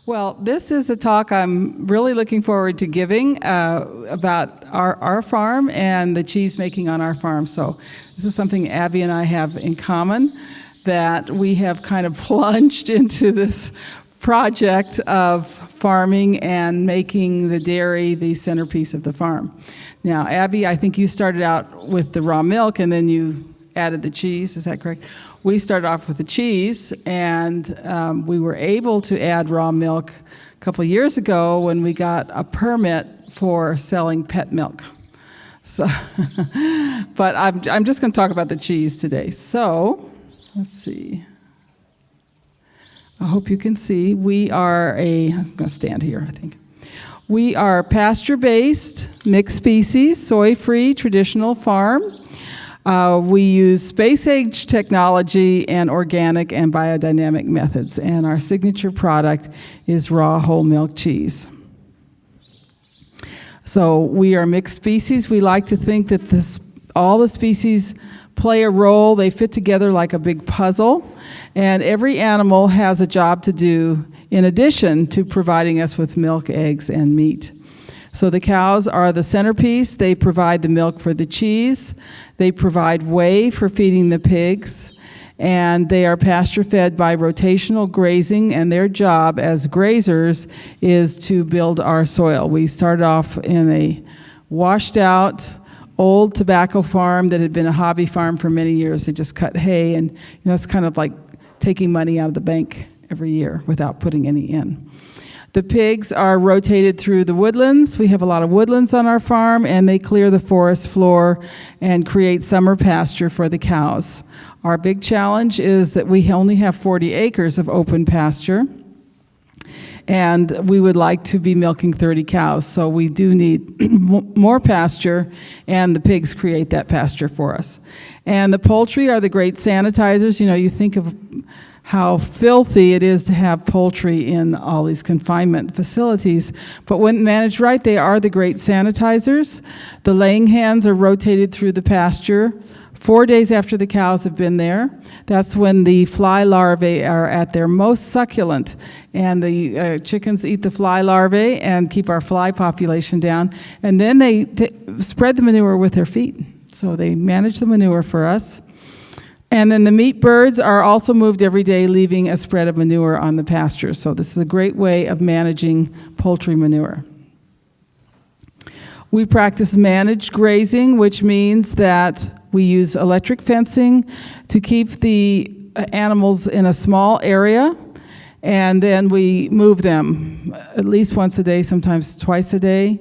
Well, this is a talk I'm really looking forward to giving about our farm and the cheese making on our farm. So this is something Abby and I have in common, that we have kind of plunged into this project of farming and making the dairy the centerpiece of the farm. Now, Abby, I think you started out with the raw milk and then you added the cheese, is that correct? We started off with the cheese, and we were able to add raw milk a couple of years ago when we got a permit for selling pet milk. So, but I'm just going to talk about the cheese today. So, let's see. I hope you can see. I'm going to stand here, I think. We are pasture-based, mixed species, soy-free, traditional farm. We use space-age technology and organic and biodynamic methods, and our signature product is raw whole milk cheese. So we are mixed species. We like to think that all the species play a role. They fit together like a big puzzle, and every animal has a job to do in addition to providing us with milk, eggs, and meat. So the cows are the centerpiece. They provide the milk for the cheese. They provide whey for feeding the pigs. And they are pasture-fed by rotational grazing, and their job as grazers is to build our soil. We started off in a washed-out old tobacco farm that had been a hobby farm for many years. They just cut hay, and it's kind of like taking money out of the bank every year without putting any in. The pigs are rotated through the woodlands. We have a lot of woodlands on our farm, and they clear the forest floor and create summer pasture for the cows. Our big challenge is that we only have 40 acres of open pasture, and we would like to be milking 30 cows, so we do need more pasture, and the pigs create that pasture for us. And the poultry are the great sanitizers. You think of how filthy it is to have poultry in all these confinement facilities. But when managed right, they are the great sanitizers. The laying hens are rotated through the pasture 4 days after the cows have been there. That's when the fly larvae are at their most succulent. And the chickens eat the fly larvae and keep our fly population down. And then they spread the manure with their feet. So they manage the manure for us. And then the meat birds are also moved every day, leaving a spread of manure on the pasture. So this is a great way of managing poultry manure. We practice managed grazing, which means that we use electric fencing to keep the animals in a small area, and then we move them at least once a day, sometimes twice a day.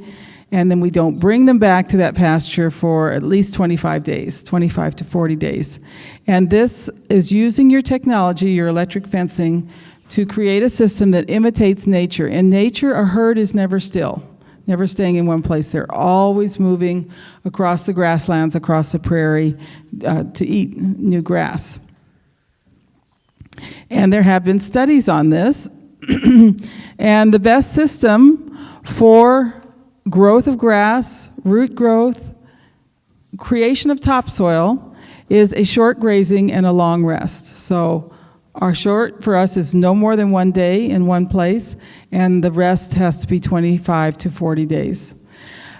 And then we don't bring them back to that pasture for at least 25 days, 25 to 40 days. And this is using your technology, your electric fencing, to create a system that imitates nature. In nature, a herd is never still, never staying in one place. They're always moving across the grasslands, across the prairie, to eat new grass. And there have been studies on this. And the best system for growth of grass, root growth, creation of topsoil is a short grazing and a long rest. So our short for us is no more than 1 day in one place, and the rest has to be 25 to 40 days.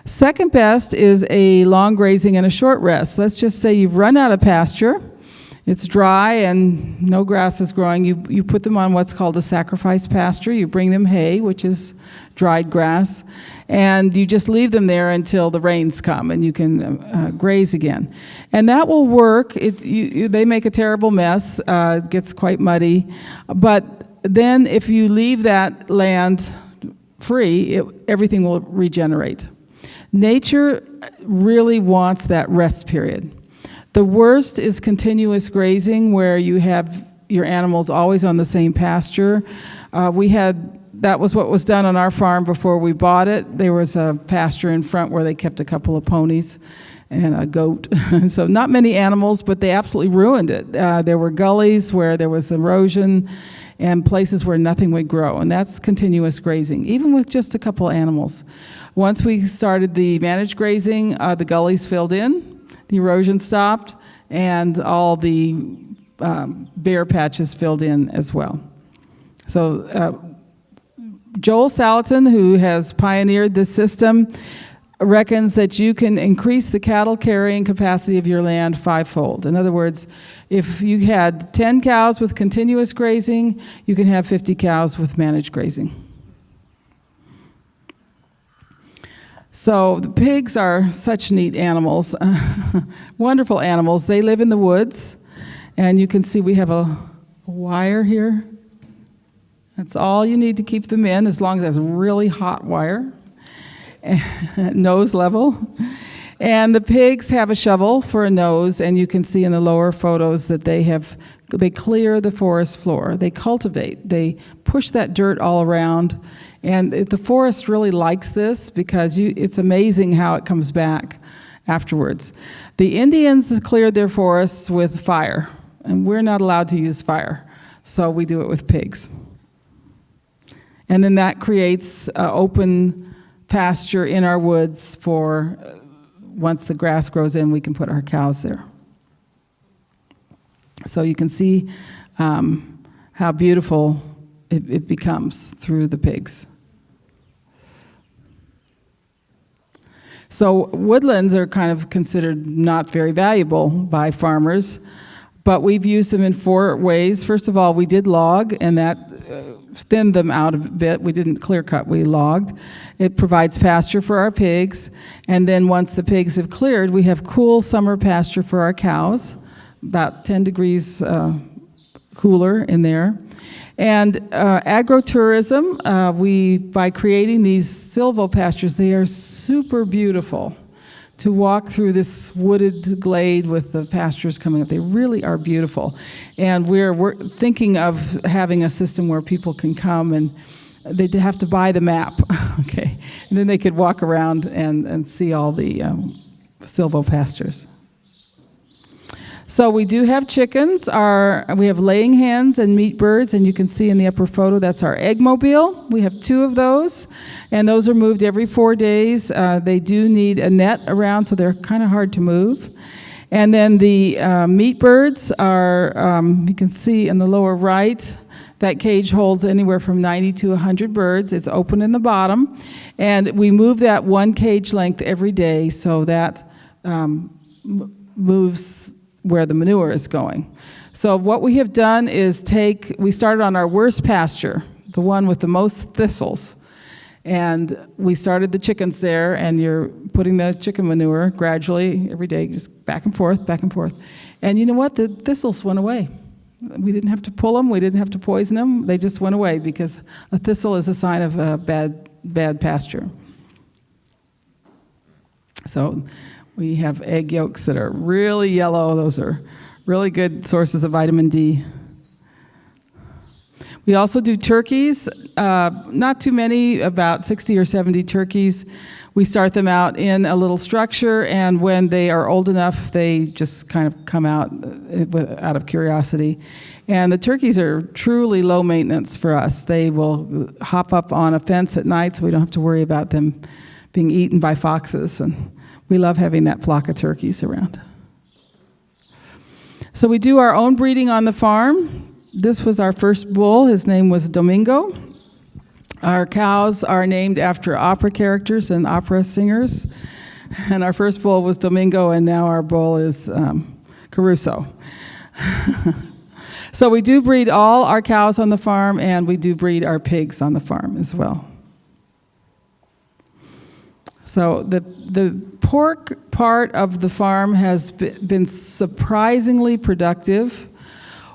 Second best is a long grazing and a short rest. Let's just say you've run out of pasture. It's dry and no grass is growing. You put them on what's called a sacrifice pasture. You bring them hay, which is dried grass, and you just leave them there until the rains come and you can graze again. And that will work. They make a terrible mess. It gets quite muddy. But then if you leave that land free, everything will regenerate. Nature really wants that rest period. The worst is continuous grazing, where you have your animals always on the same pasture. That was what was done on our farm before we bought it. There was a pasture in front where they kept a couple of ponies and a goat. So not many animals, but they absolutely ruined it. There were gullies where there was erosion and places where nothing would grow, and that's continuous grazing, even with just a couple of animals. Once we started the managed grazing, the gullies filled in, the erosion stopped, and all the bare patches filled in as well. So Joel Salatin, who has pioneered this system, reckons that you can increase the cattle carrying capacity of your land fivefold. In other words, if you had 10 cows with continuous grazing, you can have 50 cows with managed grazing. So the pigs are such neat animals, wonderful animals. They live in the woods, and you can see we have a wire here. That's all you need to keep them in, as long as it's really hot wire at nose level. And the pigs have a shovel for a nose, and you can see in the lower photos that they clear the forest floor. They cultivate. They push that dirt all around. And the forest really likes this because it's amazing how it comes back afterwards. The Indians cleared their forests with fire, and we're not allowed to use fire, so we do it with pigs. And then that creates open pasture in our woods for once the grass grows in, we can put our cows there. So you can see how beautiful it becomes through the pigs. So woodlands are kind of considered not very valuable by farmers, but we've used them in 4 ways. First of all, we did log, and that thinned them out a bit. We didn't clear cut, we logged. It provides pasture for our pigs, and then once the pigs have cleared, we have cool summer pasture for our cows, about 10 degrees cooler in there. And agrotourism, by creating these silvopastures, they are super beautiful to walk through this wooded glade with the pastures coming up. They really are beautiful. And we're thinking of having a system where people can come and they'd have to buy the map, okay? And then they could walk around and see all the silvopastures. So we do have chickens. We have laying hens and meat birds, and you can see in the upper photo, that's our egg mobile. We have 2 of those, and those are moved every 4 days. They do need a net around, so they're kind of hard to move. And then the meat birds are, you can see in the lower right, that cage holds anywhere from 90 to 100 birds. It's open in the bottom, and we move that 1 cage length every day, so that moves where the manure is going. So what we have done is we started on our worst pasture, the one with the most thistles, and we started the chickens there, and you're putting the chicken manure gradually every day, just back and forth, back and forth. And you know what? The thistles went away. We didn't have to pull them, we didn't have to poison them, they just went away because a thistle is a sign of bad pasture. So we have egg yolks that are really yellow. Those are really good sources of vitamin D. We also do turkeys, not too many, about 60 or 70 turkeys. We start them out in a little structure, and when they are old enough, they just kind of come out of curiosity. And the turkeys are truly low maintenance for us. They will hop up on a fence at night, so we don't have to worry about them being eaten by foxes. And we love having that flock of turkeys around. So we do our own breeding on the farm. This was our first bull. His name was Domingo. Our cows are named after opera characters and opera singers. And our first bull was Domingo, and now our bull is Caruso. So we do breed all our cows on the farm, and we do breed our pigs on the farm as well. So the pork part of the farm has been surprisingly productive.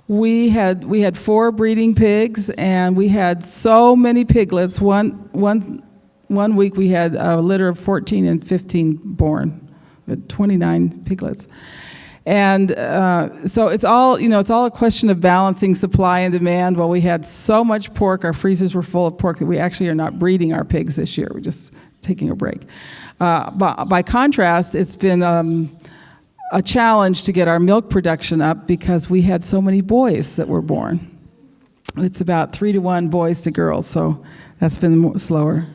We had 4 breeding pigs, and we had so many piglets. One week we had a litter of 14 and 15 born, with 29 piglets. And so it's all a question of balancing supply and demand. Well, we had so much pork, our freezers were full of pork, that we actually are not breeding our pigs this year. We're just taking a break. By contrast, it's been a challenge to get our milk production up because we had so many boys that were born. It's about 3 to 1 boys to girls, so that's been slower.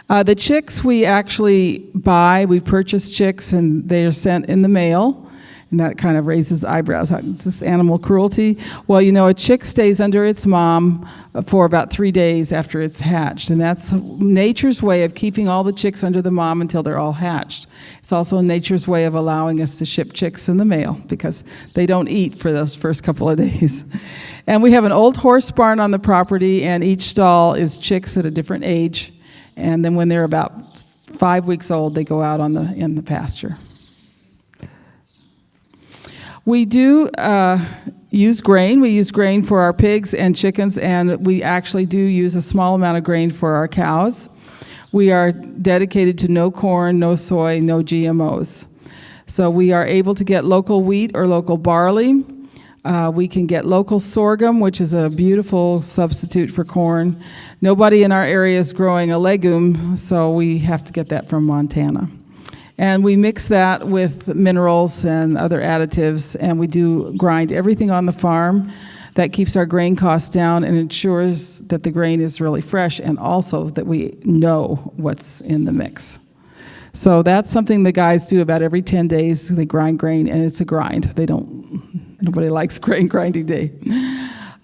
The chicks we actually buy. We purchase chicks, and they are sent in the mail. And that kind of raises eyebrows. Is this animal cruelty? Well, you know, a chick stays under its mom for about 3 days after it's hatched. And that's nature's way of keeping all the chicks under the mom until they're all hatched. It's also nature's way of allowing us to ship chicks in the mail because they don't eat for those first couple of days. And we have an old horse barn on the property, and each stall is chicks at a different age. And then when they're about 5 weeks old, they go out in the pasture. We do use grain. We use grain for our pigs and chickens, and we actually do use a small amount of grain for our cows. We are dedicated to no corn, no soy, no GMOs. So we are able to get local wheat or local barley. We can get local sorghum, which is a beautiful substitute for corn. Nobody in our area is growing a legume, so we have to get that from Montana. And we mix that with minerals and other additives, and we do grind everything on the farm. That keeps our grain costs down and ensures that the grain is really fresh, and also that we know what's in the mix. So that's something the guys do about every 10 days. They grind grain, and it's a grind. Nobody likes grain grinding day.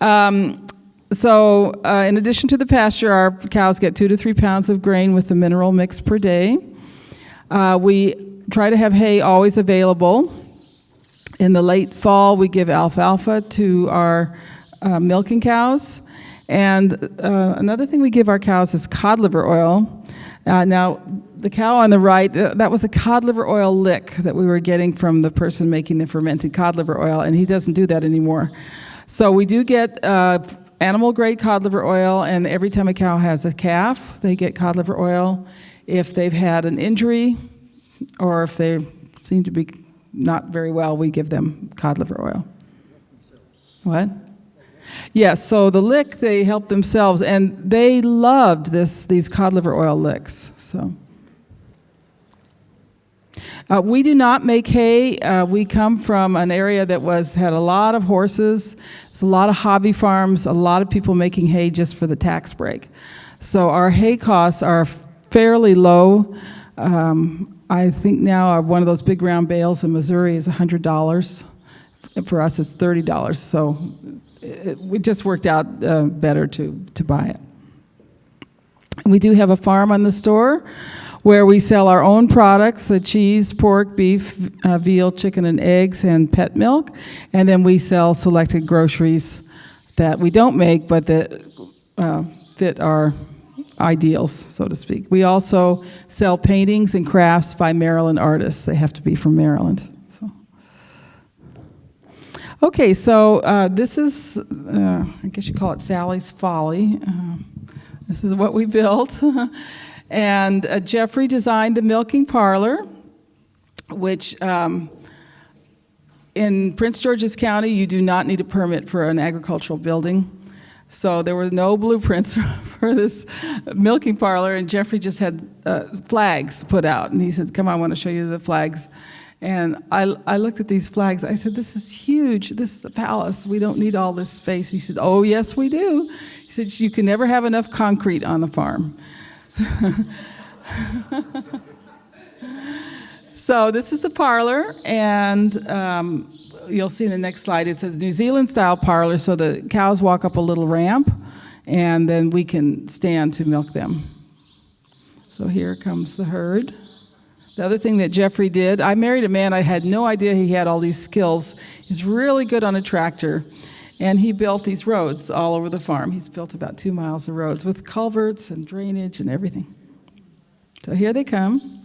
In addition to the pasture, our cows get 2 to 3 pounds of grain with the mineral mix per day. We try to have hay always available. In the late fall, we give alfalfa to our milking cows. And another thing we give our cows is cod liver oil. Now, the cow on the right, that was a cod liver oil lick that we were getting from the person making the fermented cod liver oil, and he doesn't do that anymore. So we do get animal-grade cod liver oil, and every time a cow has a calf, they get cod liver oil. If they've had an injury or if they seem to be not very well, we give them cod liver oil. What? Yes, so the lick, they help themselves, and they loved these cod liver oil licks. So we do not make hay. We come from an area that had a lot of horses. There's a lot of hobby farms, a lot of people making hay just for the tax break. So our hay costs are fairly low. I think now one of those big round bales in Missouri is $100. For us, it's $30. So it just worked out better to buy it. We do have a farm on the store where we sell our own products, cheese, pork, beef, veal, chicken, and eggs, and pet milk. And then we sell selected groceries that we don't make, but that fit our ideals, so to speak. We also sell paintings and crafts by Maryland artists. They have to be from Maryland. Okay, so this is, I guess you call it Sally's Folly. This is what we built. And Jeffrey designed the milking parlor, which in Prince George's County, you do not need a permit for an agricultural building. So there were no blueprints for this milking parlor, and Jeffrey just had flags put out. And he said, come on, I want to show you the flags. And I looked at these flags. I said, this is huge. This is a palace. We don't need all this space. He said, oh, yes, we do. He said, you can never have enough concrete on the farm. So this is the parlor, and you'll see in the next slide, it's a New Zealand-style parlor, so the cows walk up a little ramp, and then we can stand to milk them. So here comes the herd. The other thing that Jeffrey did, I married a man, I had no idea he had all these skills. He's really good on a tractor, and he built these roads all over the farm. He's built about 2 miles of roads with culverts and drainage and everything. So here they come.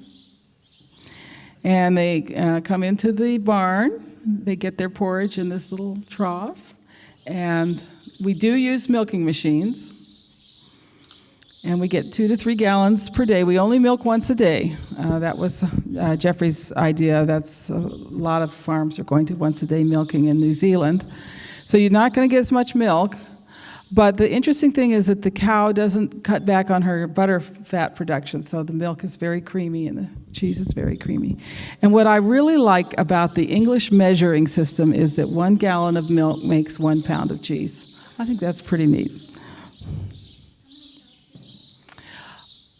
And they come into the barn. They get their porridge in this little trough. And we do use milking machines. And we get 2 to 3 gallons per day. We only milk once a day. That was Jeffrey's idea. That's a lot of farms are going to once a day milking in New Zealand. So you're not going to get as much milk. But the interesting thing is that the cow doesn't cut back on her butter fat production, so the milk is very creamy and the cheese is very creamy. And what I really like about the English measuring system is that 1 gallon of milk makes 1 pound of cheese. I think that's pretty neat.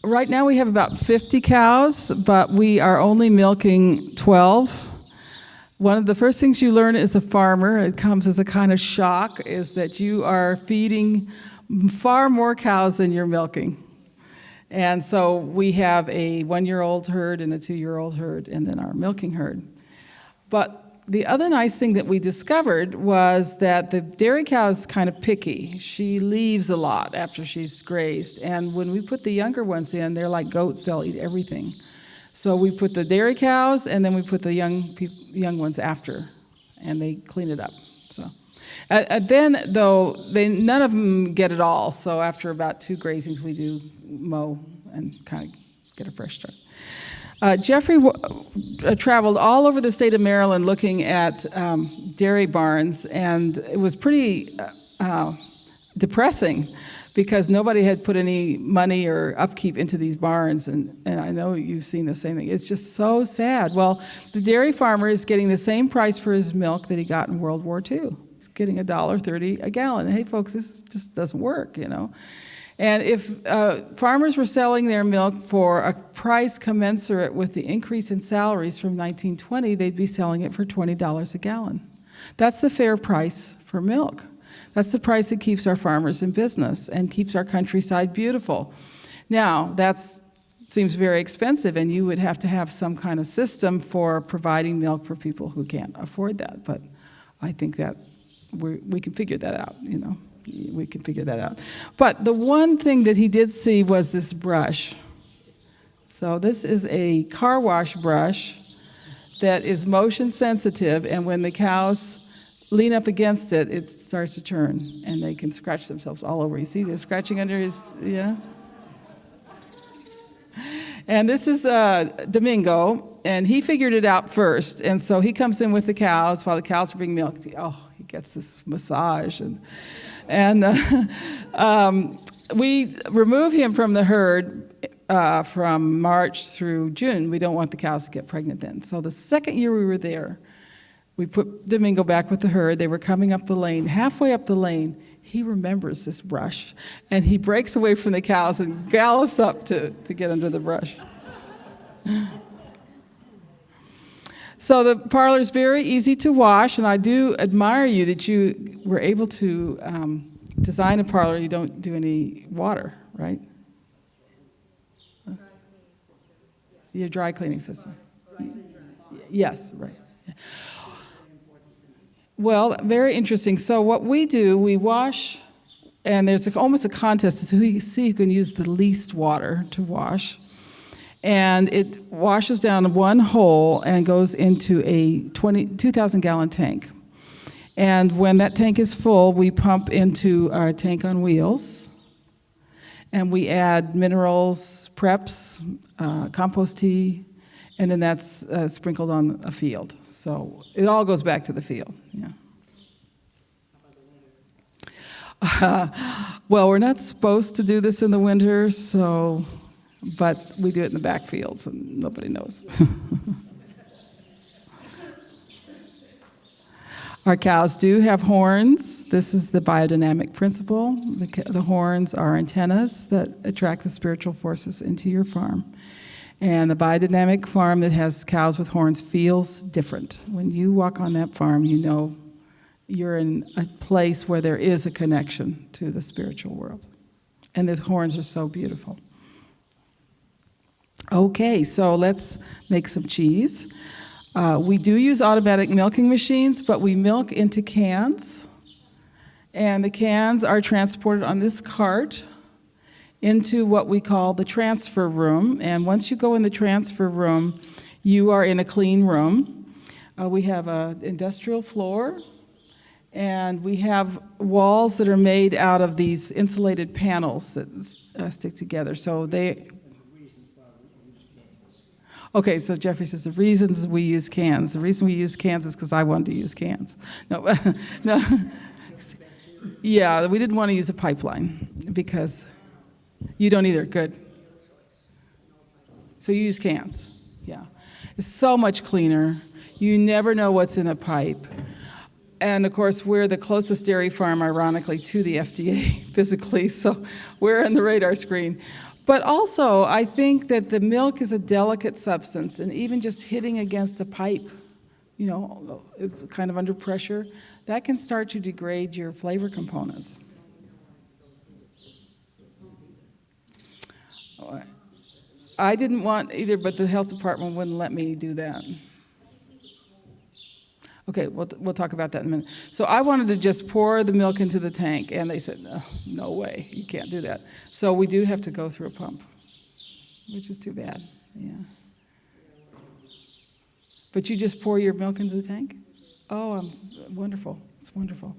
Right now we have about 50 cows, but we are only milking 12. One of the first things you learn as a farmer, it comes as a kind of shock, is that you are feeding far more cows than you're milking. And so we have a 1-year-old herd and a 2-year-old herd, and then our milking herd. But the other nice thing that we discovered was that the dairy cow is kind of picky. She leaves a lot after she's grazed. And when we put the younger ones in, they're like goats, they'll eat everything. So we put the dairy cows, and then we put the young ones after, and they clean it up. So, and then, though, none of them get it all. So after about 2 grazings, we do mow and kind of get a fresh start. Jeffrey traveled all over the state of Maryland looking at dairy barns, and it was pretty depressing because nobody had put any money or upkeep into these barns, and I know you've seen the same thing. It's just so sad. Well, the dairy farmer is getting the same price for his milk that he got in World War II. He's getting $1.30 a gallon. And hey, folks, this just doesn't work, you know. And if farmers were selling their milk for a price commensurate with the increase in salaries from 1920, they'd be selling it for $20 a gallon. That's the fair price for milk. That's the price that keeps our farmers in business and keeps our countryside beautiful. Now, that seems very expensive, and you would have to have some kind of system for providing milk for people who can't afford that. But I think that we can figure that out, you know. We can figure that out. But the one thing that he did see was this brush. So this is a car wash brush that is motion sensitive, and when the cows lean up against it, it starts to turn, and they can scratch themselves all over. You see they're scratching under his, yeah? And this is Domingo, and he figured it out first, and so he comes in with the cows while the cows are being milked. Oh, he gets this massage, and we remove him from the herd from March through June. We don't want the cows to get pregnant then. So the second year we were there, we put Domingo back with the herd. They were coming up the lane. Halfway up the lane, he remembers this brush, and he breaks away from the cows and gallops up to get under the brush. So the parlor is very easy to wash, and I do admire you that you were able to design a parlor. You don't do any water, right? Your dry cleaning system. Yes, right. Well, very interesting. So what we do, we wash, and there's almost a contest to see who can use the least water to wash. And it washes down one hole and goes into a 2,000-gallon tank. And when that tank is full, we pump into our tank on wheels, and we add minerals, preps, compost tea, and then that's sprinkled on a field. So it all goes back to the field. Yeah. Well, we're not supposed to do this in the winter, but we do it in the back fields, and nobody knows. Our cows do have horns. This is the biodynamic principle. The horns are antennas that attract the spiritual forces into your farm. And the biodynamic farm that has cows with horns feels different. When you walk on that farm, you know you're in a place where there is a connection to the spiritual world. And the horns are so beautiful. Okay, so let's make some cheese. We do use automatic milking machines, but we milk into cans. And the cans are transported on this cart into what we call the transfer room. And once you go in the transfer room, you are in a clean room. We have an industrial floor, and we have walls that are made out of these insulated panels that stick together. So okay, so Jeffrey says the reasons we use cans. The reason we use cans is because I wanted to use cans. No, no. Yeah, we didn't want to use a pipeline because you don't either. Good. So you use cans. Yeah. It's so much cleaner. You never know what's in a pipe. And of course, we're the closest dairy farm, ironically, to the FDA physically, so we're on the radar screen. But also, I think that the milk is a delicate substance, and even just hitting against a pipe it's kind of under pressure, that can start to degrade your flavor components. I didn't want either, but the health department wouldn't let me do that. Okay, we'll talk about that in a minute. So I wanted to just pour the milk into the tank, and they said, oh, no way, you can't do that. So we do have to go through a pump, which is too bad, yeah. But you just pour your milk into the tank? Oh, wonderful, it's wonderful.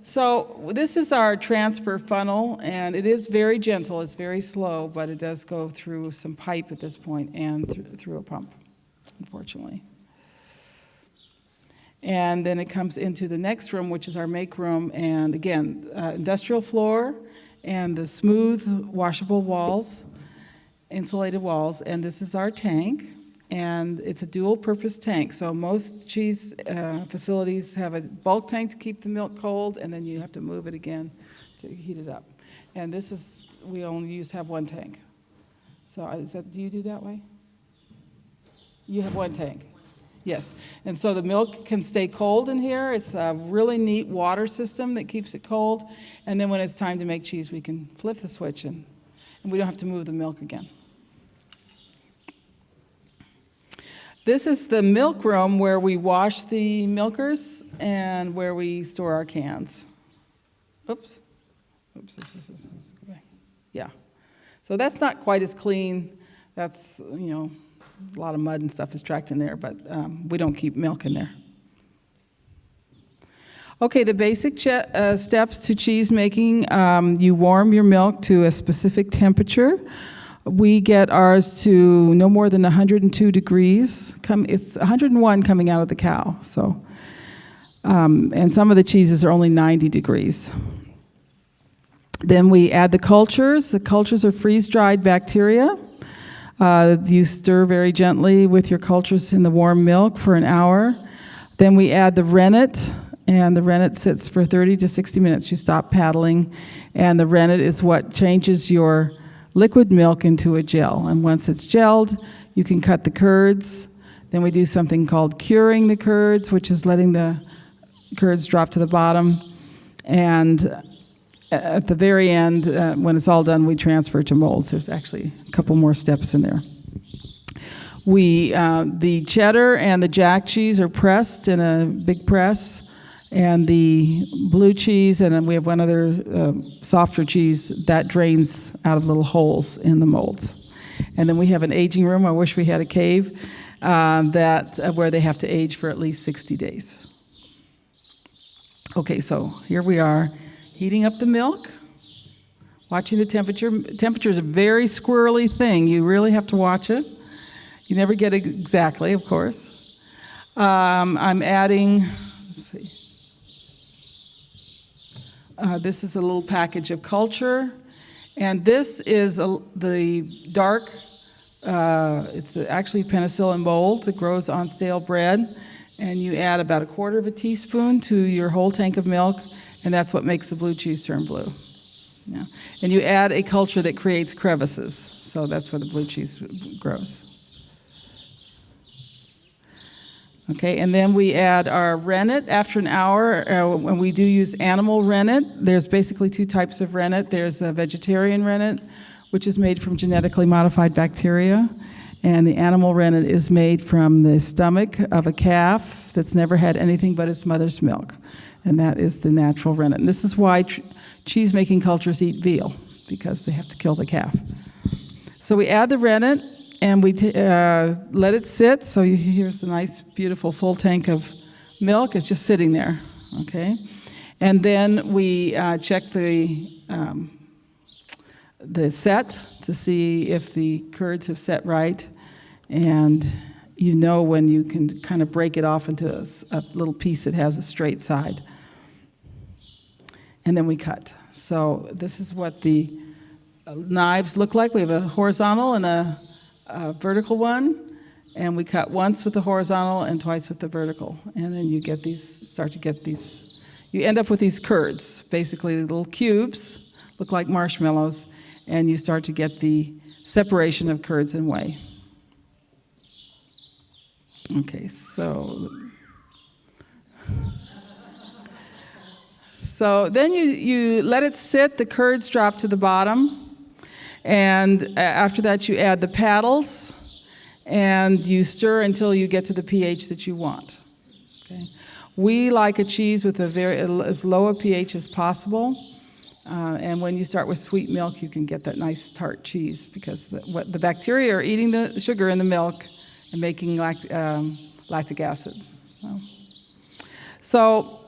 So this is our transfer funnel, and it is very gentle, it's very slow, but it does go through some pipe at this point and through a pump, unfortunately. And then it comes into the next room, which is our make room, and again, industrial floor and the smooth washable walls, insulated walls, and this is our tank, and it's a dual purpose tank. So most cheese facilities have a bulk tank to keep the milk cold, and then you have to move it again to heat it up. And this is, we only have one tank. So do you do that way? You have one tank? Yes, and so the milk can stay cold in here. It's a really neat water system that keeps it cold. And then when it's time to make cheese, we can flip the switch and we don't have to move the milk again. This is the milk room where we wash the milkers and where we store our cans. Oops. Yeah. So that's not quite as clean. That's, a lot of mud and stuff is tracked in there, but we don't keep milk in there. Okay, the basic steps to cheese making. You warm your milk to a specific temperature. We get ours to no more than 102 degrees. It's 101 coming out of the cow. So, and some of the cheeses are only 90 degrees. Then we add the cultures. The cultures are freeze-dried bacteria. You stir very gently with your cultures in the warm milk for an hour. Then we add the rennet, and the rennet sits for 30 to 60 minutes. You stop paddling, and the rennet is what changes your liquid milk into a gel. And once it's gelled, you can cut the curds. Then we do something called curing the curds, which is letting the curds drop to the bottom. And at the very end, when it's all done, we transfer to molds. There's actually a couple more steps in there. The cheddar and the jack cheese are pressed in a big press, and the blue cheese, and then we have one other softer cheese, that drains out of little holes in the molds. And then we have an aging room. I wish we had a cave where they have to age for at least 60 days. Okay, so here we are. Heating up the milk, watching the temperature. Temperature is a very squirrely thing. You really have to watch it. You never get it exactly, of course. I'm adding, let's see. This is a little package of culture. And this is the dark, it's actually penicillin mold that grows on stale bread. And you add about 1/4 teaspoon to your whole tank of milk. And that's what makes the blue cheese turn blue. Yeah. And you add a culture that creates crevices. So that's where the blue cheese grows. Okay, and then we add our rennet after an hour. When we do use animal rennet, there's basically 2 types of rennet. There's a vegetarian rennet, which is made from genetically modified bacteria. And the animal rennet is made from the stomach of a calf that's never had anything but its mother's milk. And that is the natural rennet. And this is why cheese-making cultures eat veal, because they have to kill the calf. So we add the rennet, and we let it sit. So here's a nice, beautiful, full tank of milk. It's just sitting there, okay? And then we check the set to see if the curds have set right. And when you can kind of break it off into a little piece that has a straight side. And then we cut. So this is what the knives look like. We have a horizontal and a vertical one, and we cut once with the horizontal and twice with the vertical. And then you start to get these, you end up with these curds, basically little cubes, look like marshmallows, and you start to get the separation of curds and whey. Okay, so So then you let it sit, the curds drop to the bottom, and after that you add the paddles, and you stir until you get to the pH that you want. Okay. We like a cheese with as low a pH as possible, and when you start with sweet milk, you can get that nice tart cheese because the bacteria are eating the sugar in the milk and making lactic acid. So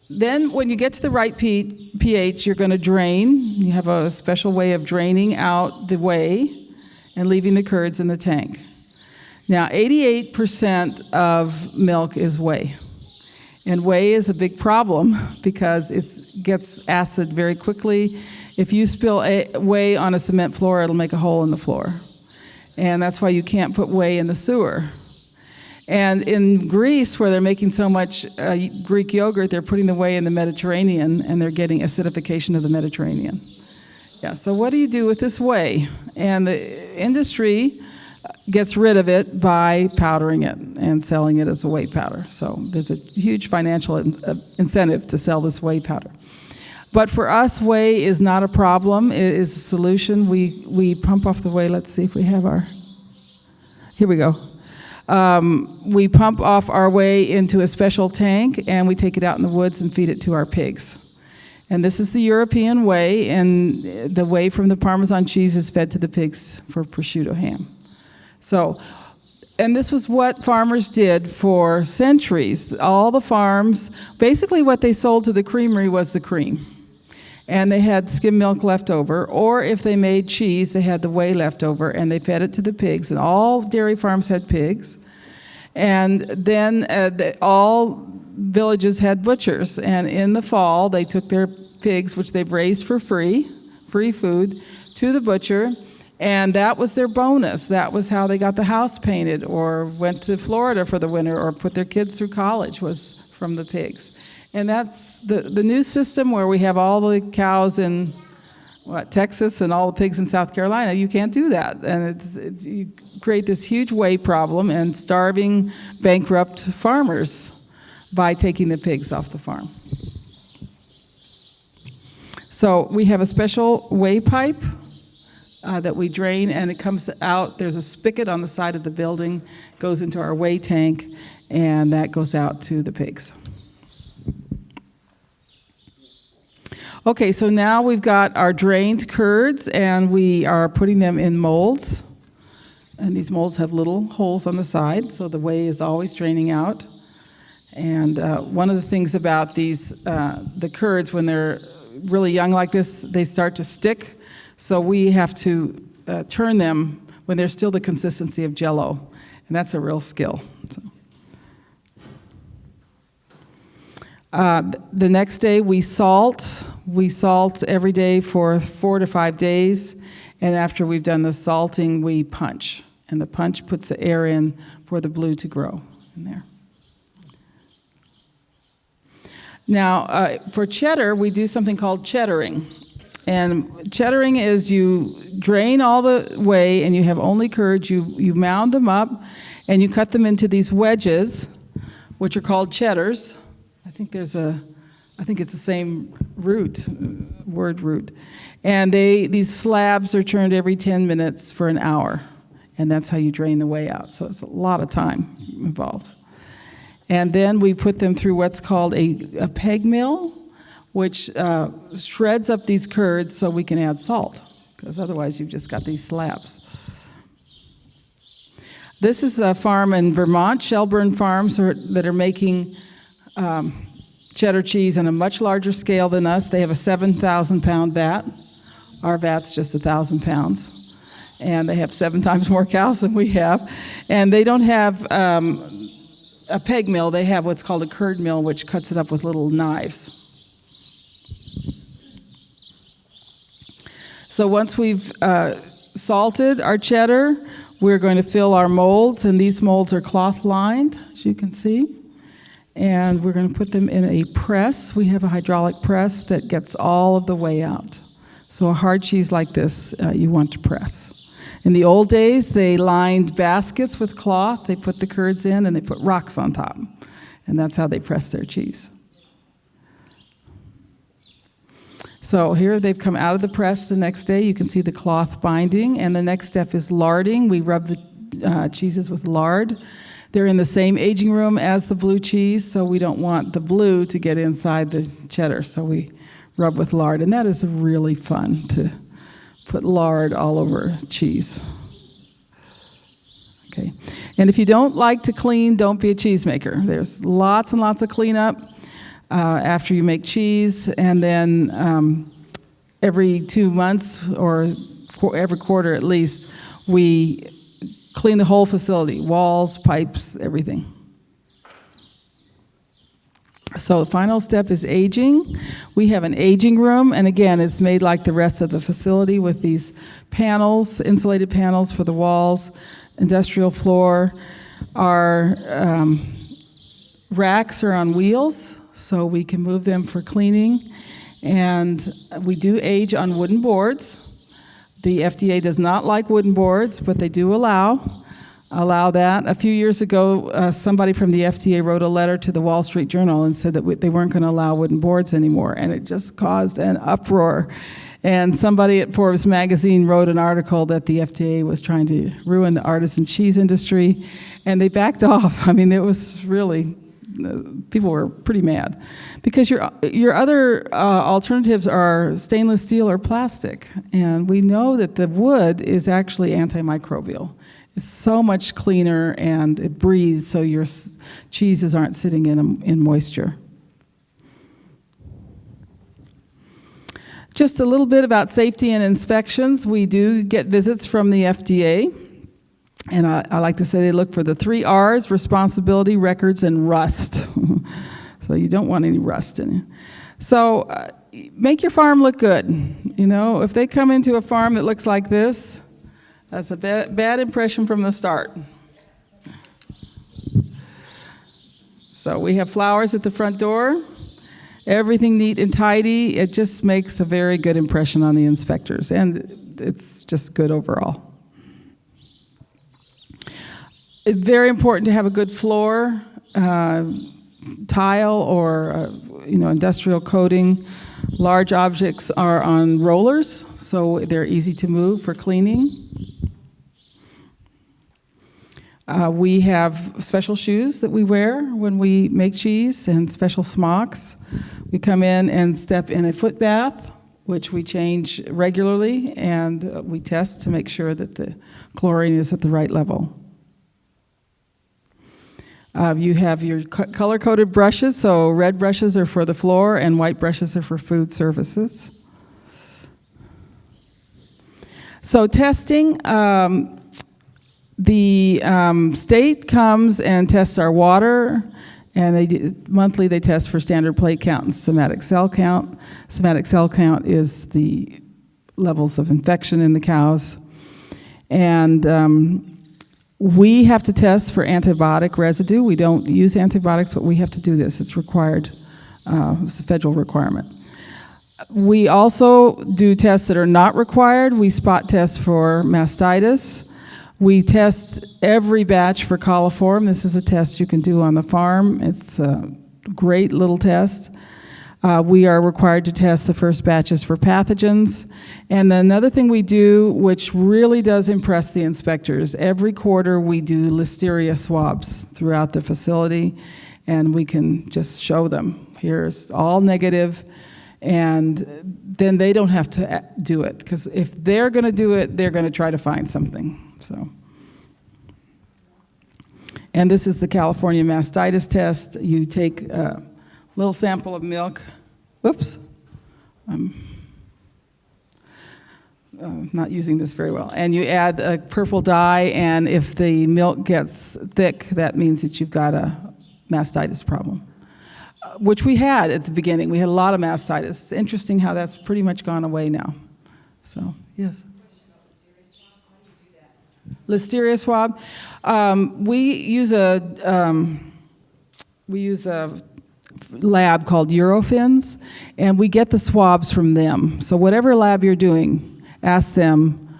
then when you get to the right pH, you're going to drain. You have a special way of draining out the whey and leaving the curds in the tank. Now, 88% of milk is whey. And whey is a big problem because it gets acid very quickly. If you spill whey on a cement floor, it'll make a hole in the floor. And that's why you can't put whey in the sewer. And in Greece, where they're making so much Greek yogurt, they're putting the whey in the Mediterranean, and they're getting acidification of the Mediterranean. Yeah, so what do you do with this whey? And the industry gets rid of it by powdering it and selling it as a whey powder. So there's a huge financial incentive to sell this whey powder. But for us, whey is not a problem. It is a solution. We pump off the whey. Let's see if we have here we go. We pump off our whey into a special tank, and we take it out in the woods and feed it to our pigs. And this is the European whey, and the whey from the Parmesan cheese is fed to the pigs for prosciutto ham. So, and this was what farmers did for centuries. All the farms, basically what they sold to the creamery was the cream. And they had skim milk left over, or if they made cheese, they had the whey left over, and they fed it to the pigs. And all dairy farms had pigs. And then all villages had butchers. And in the fall, they took their pigs, which they've raised for free food, to the butcher. And that was their bonus. That was how they got the house painted, or went to Florida for the winter, or put their kids through college, was from the pigs. And that's the new system where we have all the cows in Texas and all the pigs in South Carolina. You can't do that. And you create this huge whey problem and starving, bankrupt farmers by taking the pigs off the farm. So we have a special whey pipe that we drain, and it comes out. There's a spigot on the side of the building, goes into our whey tank, and that goes out to the pigs. Okay, so now we've got our drained curds, and we are putting them in molds. And these molds have little holes on the side, so the whey is always draining out. And one of the things about the curds, when they're really young like this, they start to stick. So we have to turn them when they're still the consistency of Jell-O. And that's a real skill. So. The next day we salt. We salt every day for 4 to 5 days, and after we've done the salting, we punch. And the punch puts the air in for the blue to grow in there. Now, for cheddar, we do something called cheddaring. And cheddaring is you drain all the whey, and you have only curds. You mound them up, and you cut them into these wedges, which are called cheddars. I think it's the same word root. And these slabs are turned every 10 minutes for an hour. And that's how you drain the whey out. So it's a lot of time involved. And then we put them through what's called a peg mill, which shreds up these curds so we can add salt, because otherwise you've just got these slabs. This is a farm in Vermont, Shelburne Farms, that are making cheddar cheese on a much larger scale than us. They have a 7,000-pound vat. Our vat's just 1,000 pounds. And they have 7 times more cows than we have. And they don't have a peg mill. They have what's called a curd mill, which cuts it up with little knives. So once we've salted our cheddar, we're going to fill our molds. And these molds are cloth-lined, as you can see. And we're going to put them in a press. We have a hydraulic press that gets all of the whey out. So a hard cheese like this, you want to press. In the old days, they lined baskets with cloth. They put the curds in, and they put rocks on top. And that's how they press their cheese. So here they've come out of the press the next day. You can see the cloth binding, and the next step is larding. We rub the cheeses with lard. They're in the same aging room as the blue cheese, so we don't want the blue to get inside the cheddar, so we rub with lard. And that is really fun, to put lard all over cheese. Okay. And if you don't like to clean, don't be a cheesemaker. There's lots and lots of cleanup after you make cheese, and then every 2 months or every quarter at least, we clean the whole facility, walls, pipes, everything. So the final step is aging. We have an aging room, and again, it's made like the rest of the facility with these panels, insulated panels for the walls, industrial floor. Our racks are on wheels, so we can move them for cleaning. And we do age on wooden boards. The FDA does not like wooden boards, but they do allow that. A few years ago, somebody from the FDA wrote a letter to the Wall Street Journal and said that they weren't going to allow wooden boards anymore, and it just caused an uproar. And somebody at Forbes magazine wrote an article that the FDA was trying to ruin the artisan cheese industry, and they backed off. I mean, it was really, people were pretty mad, because your other alternatives are stainless steel or plastic, and we know that the wood is actually antimicrobial. It's so much cleaner, and it breathes, so your cheeses aren't sitting in moisture. Just a little bit about safety and inspections. We do get visits from the FDA, and I like to say they look for the 3 R's: responsibility, records, and rust. So you don't want any rust in it. So make your farm look good. You know, if they come into a farm that looks like this, that's a bad impression from the start. So we have flowers at the front door. Everything neat and tidy. It just makes a very good impression on the inspectors, and it's just good overall. It's very important to have a good floor, tile or industrial coating. Large objects are on rollers, so they're easy to move for cleaning. We have special shoes that we wear when we make cheese, and special smocks. We come in and step in a foot bath, which we change regularly, and we test to make sure that the chlorine is at the right level. You have your color-coded brushes, so red brushes are for the floor and white brushes are for food services. So testing, the state comes and tests our water, and monthly they test for standard plate count and somatic cell count. Somatic cell count is the levels of infection in the cows. And we have to test for antibiotic residue. We don't use antibiotics, but we have to do this. It's required. It's a federal requirement. We also do tests that are not required. We spot test for mastitis. We test every batch for coliform. This is a test you can do on the farm. It's a great little test. We are required to test the first batches for pathogens. And then another thing we do, which really does impress the inspectors, every quarter we do listeria swabs throughout the facility, and we can just show them. Here's all negative, and then they don't have to do it, because if they're going to do it, they're going to try to find something. So, and this is the California mastitis test. You take a little sample of milk. Whoops. I'm not using this very well. And you add a purple dye, and if the milk gets thick, that means that you've got a mastitis problem, which we had at the beginning. We had a lot of mastitis. It's interesting how that's pretty much gone away now. So, yes. Listeria swab. We use a lab called Eurofins, and we get the swabs from them. So whatever lab you're doing, ask them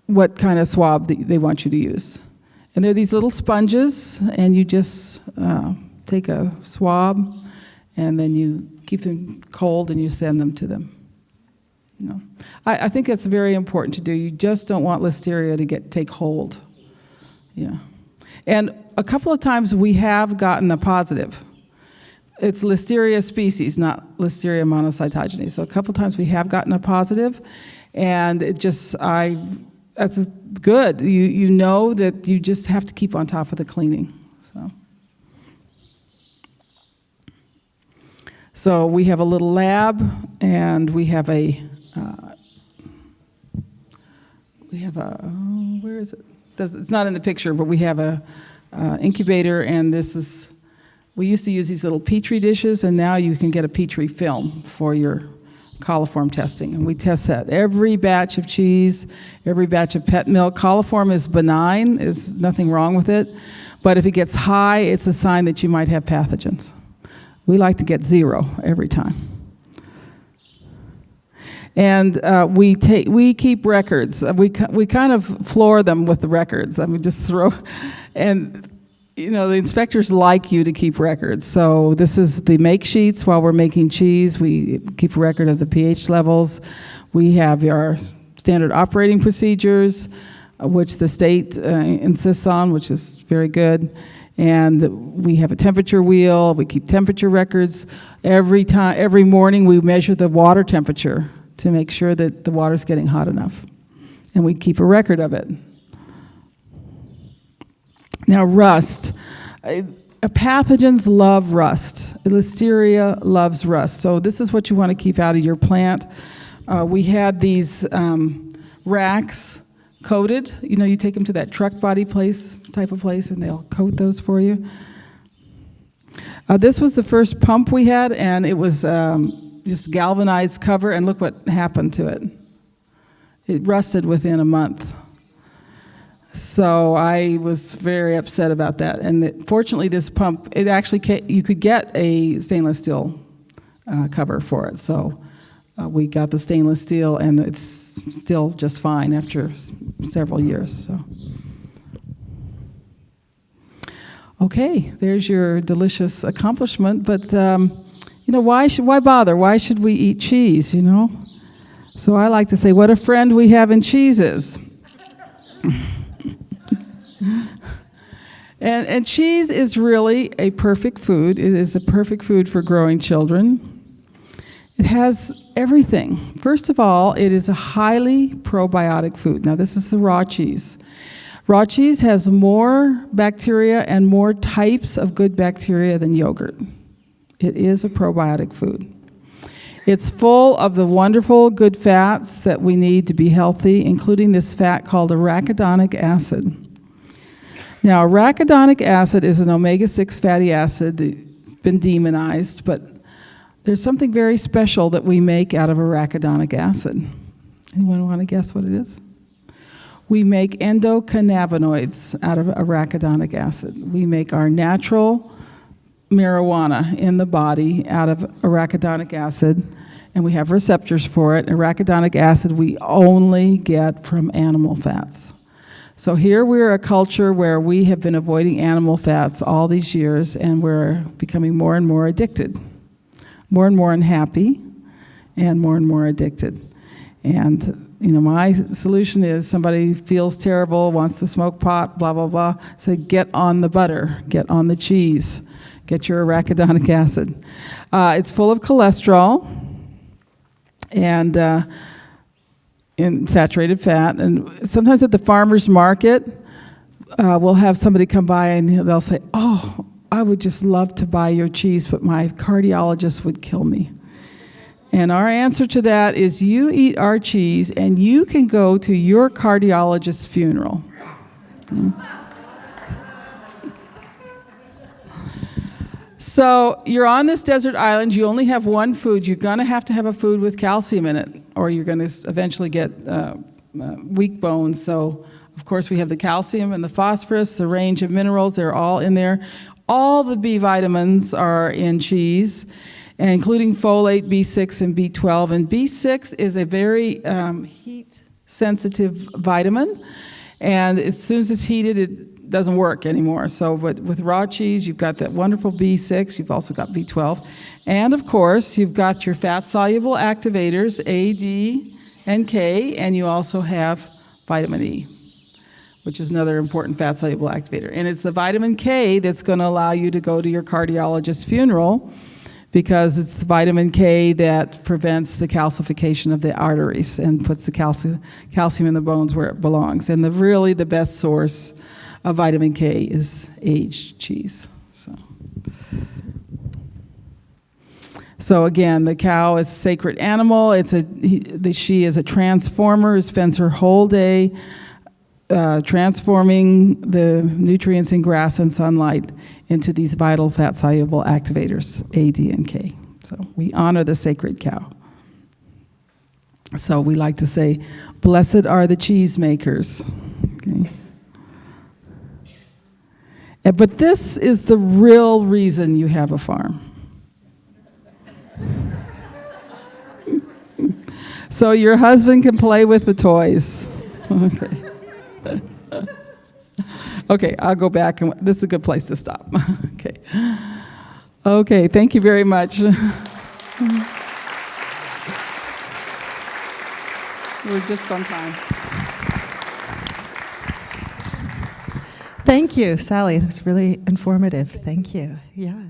what kind of swab they want you to use. And they're these little sponges, and you just take a swab, and then you keep them cold and you send them to them. You know, I think it's very important to do. You just don't want Listeria to take hold. Yeah. And a couple of times we have gotten a positive. It's Listeria species, not Listeria monocytogenes. So a couple of times we have gotten a positive, and that's good. You know that you just have to keep on top of the cleaning. So we have a little lab, and we have a where is it? It's not in the picture, but we have a incubator, and we used to use these little Petri dishes, and now you can get a Petri film for your coliform testing. And we test that every batch of cheese, every batch of pet milk. Coliform is benign, there's nothing wrong with it, but if it gets high, it's a sign that you might have pathogens. We like to get 0 every time. And we keep records. We kind of floor them with the records. I mean, just throw, and you know, the inspectors like you to keep records. So this is the make sheets while we're making cheese. We keep a record of the pH levels. We have our standard operating procedures, which the state insists on, which is very good. And we have a temperature wheel. We keep temperature records. Every morning we measure the water temperature to make sure that the water's getting hot enough. And we keep a record of it. Now, rust. Pathogens love rust. Listeria loves rust. So this is what you want to keep out of your plant. We had these racks coated. You know, you take them to that truck body type of place, and they'll coat those for you. This was the first pump we had, and it was just galvanized cover, and look what happened to it. It rusted within a month. So I was very upset about that. And fortunately, this pump, you could get a stainless steel cover for it. So we got the stainless steel, and it's still just fine after several years. So. Okay, there's your delicious accomplishment. But you know, why bother? Why should we eat cheese? You know. So I like to say, what a friend we have in cheeses. And cheese is really a perfect food. It is a perfect food for growing children. It has everything. First of all, it is a highly probiotic food. Now, this is the raw cheese. Raw cheese has more bacteria and more types of good bacteria than yogurt. It is a probiotic food. It's full of the wonderful good fats that we need to be healthy, including this fat called arachidonic acid. Now, arachidonic acid is an omega-6 fatty acid that's been demonized, but there's something very special that we make out of arachidonic acid. Anyone want to guess what it is? We make endocannabinoids out of arachidonic acid. We make our natural marijuana in the body out of arachidonic acid, and we have receptors for it. Arachidonic acid we only get from animal fats. So here we're a culture where we have been avoiding animal fats all these years, and we're becoming more and more addicted, more and more unhappy, and more addicted. And you know, my solution is somebody feels terrible, wants to smoke pot, blah, blah, blah. Say, get on the butter, get on the cheese, get your arachidonic acid. It's full of cholesterol and in saturated fat. And sometimes at the farmer's market, we'll have somebody come by and they'll say, oh, I would just love to buy your cheese, but my cardiologist would kill me. And our answer to that is you eat our cheese and you can go to your cardiologist's funeral. So you're on this desert island, you only have one food. You're going to have a food with calcium in it, or you're going to eventually get weak bones. So, of course, we have the calcium and the phosphorus, the range of minerals, they're all in there. All the B vitamins are in cheese, including folate, B6, and B12. And B6 is a very heat-sensitive vitamin, and as soon as it's heated, it doesn't work anymore. So with raw cheese, you've got that wonderful B6, you've also got B12, and of course, you've got your fat-soluble activators, A, D, and K, and you also have vitamin E, which is another important fat-soluble activator. And it's the vitamin K that's going to allow you to go to your cardiologist's funeral, because it's the vitamin K that prevents the calcification of the arteries and puts the calcium in the bones where it belongs. And really the best source of vitamin K is aged cheese. So again, the cow is a sacred animal. She is a transformer who spends her whole day transforming the nutrients in grass and sunlight into these vital fat-soluble activators, A, D, and K. So we honor the sacred cow. So we like to say, blessed are the cheesemakers. Okay. But this is the real reason you have a farm. So your husband can play with the toys. Okay. Okay, I'll go back, and this is a good place to stop. Okay. Okay, thank you very much. We're just on time. Thank you, Sally. That was really informative. Thank you. Yeah.